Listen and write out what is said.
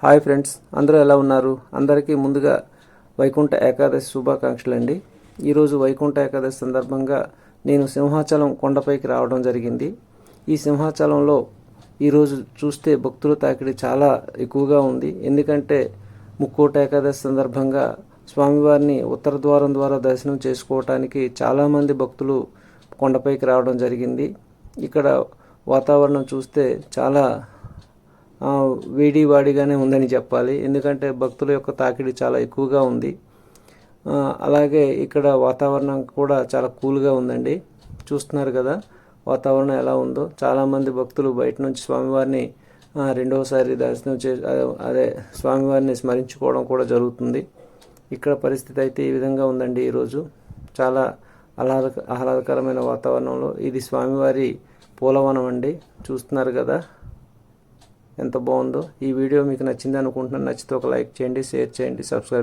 Hi friends, అందరూ ఎలా ఉన్నారు? అందరికీ ముందుగా వైకుంఠ ఏకాదశి శుభాకాంక్షలు అండి. ఈరోజు వైకుంఠ ఏకాదశి సందర్భంగా నేను సింహాచలం కొండపైకి రావడం జరిగింది. ఈ సింహాచలంలో ఈరోజు చూస్తే భక్తుల తాకిడి చాలా ఎక్కువగా ఉంది. ఎందుకంటే ముక్కోటి ఏకాదశి సందర్భంగా స్వామివారిని ఉత్తర ద్వారం ద్వారా దర్శనం చేసుకోవటానికి చాలామంది భక్తులు కొండపైకి రావడం జరిగింది. ఇక్కడ వాతావరణం చూస్తే చాలా వేడిగానే ఉందని చెప్పాలి. ఎందుకంటే భక్తుల యొక్క తాకిడి చాలా ఎక్కువగా ఉంది. అలాగే ఇక్కడ వాతావరణం కూడా చాలా కూల్గా ఉందండి. చూస్తున్నారు కదా వాతావరణం ఎలా ఉందో. చాలామంది భక్తులు బయట నుంచి స్వామివారిని రెండవసారి దర్శనం స్వామివారిని స్మరించుకోవడం కూడా జరుగుతుంది. ఇక్కడ పరిస్థితి అయితే ఈ విధంగా ఉందండి. ఈరోజు చాలా ఆహ్లాదకరమైన వాతావరణంలో ఇది స్వామివారి పూలవనం అండి. చూస్తున్నారు కదా ఎంత బాగుందో. ఈ వీడియో మీకు నచ్చింది అనుకుంటున్నాను. నచ్చితే ఒక లైక్ చేయండి, షేర్ చేయండి, సబ్స్క్రైబ్